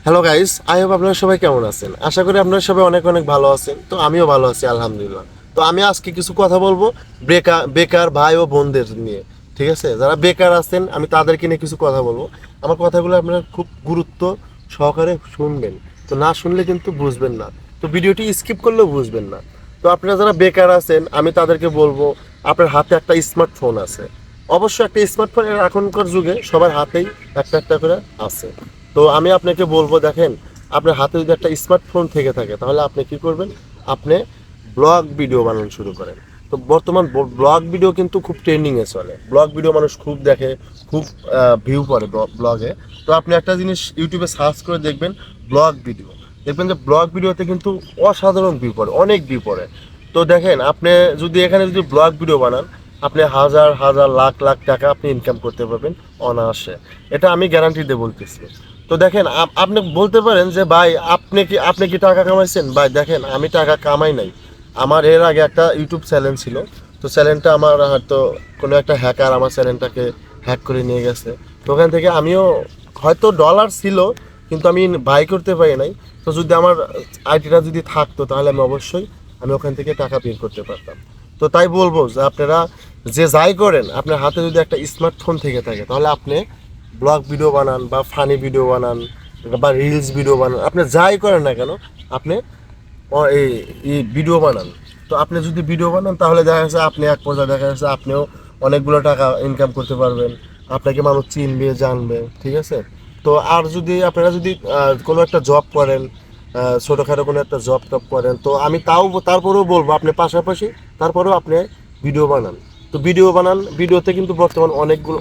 Hello guys, I hope আপনারা সবাই কেমন আছেন। আশা করি আপনারা সবাই অনেক অনেক ভালো আছেন। তো আমিও ভালো আছি আলহামদুলিল্লাহ। তো আমি আজকে কিছু কথা বলবো বেকার ভাই ও বোনদের নিয়ে। ঠিক আছে, যারা বেকার আছেন আমি তাদেরকে নিয়ে কিছু কথা বলবো। আমার কথাগুলো আপনারা খুব গুরুত্ব সহকারে শুনবেন। তো না শুনলে কিন্তু বুঝবেন না, তো ভিডিওটি স্কিপ করলেও বুঝবেন না। তো আপনারা যারা বেকার আছেন আমি তাদেরকে বলবো, আপনার হাতে একটা স্মার্টফোন আছে। অবশ্যই একটা স্মার্টফোন এখনকার যুগে সবার হাতেই একটা একটা করে আছে। তো আমি আপনাকে বলবো, দেখেন, আপনার হাতে যদি একটা স্মার্টফোন থেকে থাকে তাহলে আপনি কি করবেন, আপনি ব্লগ ভিডিও বানানো শুরু করেন। তো বর্তমান ব্লগ ভিডিও কিন্তু খুব ট্রেন্ডিংয়ে চলে। ব্লগ ভিডিও মানুষ খুব দেখে, খুব ভিউ পড়ে ব্লগে। তো আপনি একটা জিনিস ইউটিউবে সার্চ করে দেখবেন, ব্লগ ভিডিও। দেখবেন যে ব্লগ ভিডিওতে কিন্তু অসাধারণ ভিউ পড়ে, অনেক ভিউ পড়ে। তো দেখেন, আপনি যদি এখানে যদি ব্লগ ভিডিও বানান, আপনি হাজার হাজার লাখ লাখ টাকা আপনি ইনকাম করতে পারবেন অনায়াসে। এটা আমি গ্যারান্টি দিয়ে বলতেছি। তো দেখেন, আপনি বলতে পারেন যে ভাই আপনি কি টাকা কামাইছেন? ভাই দেখেন, আমি টাকা কামাই নাই। আমার এর আগে একটা ইউটিউব চ্যানেল ছিল। তো চ্যানেলটা আমার হয়তো কোনো একটা হ্যাকার আমার চ্যানেলটাকে হ্যাক করে নিয়ে গেছে। তো ওখান থেকে আমিও হয়তো ডলার ছিল, কিন্তু আমি বাই করতে পারি নাই। তো যদি আমার আইডিটা যদি থাকতো তাহলে আমি ওখান থেকে টাকা বের করতে পারতাম। তো তাই বলবো যে আপনারা যে যাই করেন, আপনার হাতে যদি একটা স্মার্টফোন থেকে থাকে তাহলে আপনি ব্লগ ভিডিও বানান বা ফানি ভিডিও বানান বা রিলস ভিডিও বানান, আপনি যাই করেন না কেন, আপনি এই এই ভিডিও বানান। তো আপনি যদি ভিডিও বানান তাহলে দেখা যাচ্ছে আপনি এক পর্যায়ে দেখা যাচ্ছে আপনিও অনেকগুলো টাকা ইনকাম করতে পারবেন। আপনাকে মানুষ চিনবে, জানবে। ঠিক আছে। তো আর যদি আপনারা যদি কোনো একটা জব করেন, ছোটোখাটো কোনো একটা জব টব করেন, তো আমি তারপরেও বলবো আপনি পাশাপাশি তারপরেও আপনি ভিডিও বানান। তো ভিডিও বানান, ভিডিওতে কিন্তু বর্তমান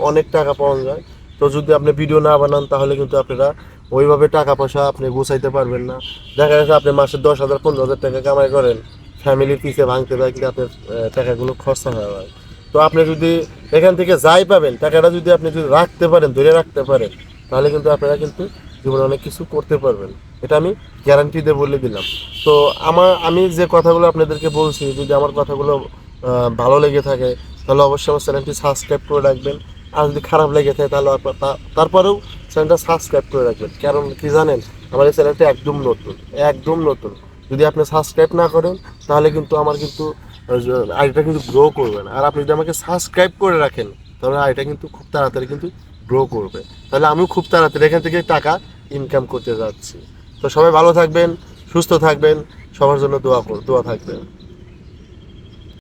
অনেক টাকা পাওয়া যায়। তো যদি আপনি ভিডিও না বানান তাহলে কিন্তু আপনারা ওইভাবে টাকা পয়সা আপনি গুছাইতে পারবেন না। দেখা যাচ্ছে আপনি মাসে 10,000 15,000 টাকা কামাই করেন, ফ্যামিলির পিছে ভাঙতে ভাঙতে আপনার টাকাগুলো খরচা হয়ে যায়। তো আপনি যদি এখান থেকে যাই পাবেন টাকাটা যদি আপনি যদি রাখতে পারেন, ধরে রাখতে পারেন, তাহলে কিন্তু আপনারা কিন্তু জীবনে অনেক কিছু করতে পারবেন। এটা আমি গ্যারান্টি দিয়ে বলে দিলাম। তো আমি যে কথাগুলো আপনাদেরকে বলছি, যদি আমার কথাগুলো ভালো লেগে থাকে তাহলে অবশ্যই আমার চ্যানেলটি সাবস্ক্রাইব করে রাখবেন। আর যদি খারাপ লেগে থাকে তাহলে তারপরেও চ্যানেলটা সাবস্ক্রাইব করে রাখবেন। কারণ কি জানেন, আমার এই চ্যানেলটা একদম নতুন, একদম নতুন। যদি আপনি সাবস্ক্রাইব না করেন তাহলে কিন্তু আমার কিন্তু আইডিটা কিন্তু গ্রো করবে না। আর আপনি যদি আমাকে সাবস্ক্রাইব করে রাখেন তাহলে আইডিটা কিন্তু খুব তাড়াতাড়ি কিন্তু গ্রো করবে। তাহলে আমিও খুব তাড়াতাড়ি এখান থেকে টাকা ইনকাম করতে যাচ্ছি। তো সবাই ভালো থাকবেন, সুস্থ থাকবেন, সবার জন্য দোয়া থাকবেন।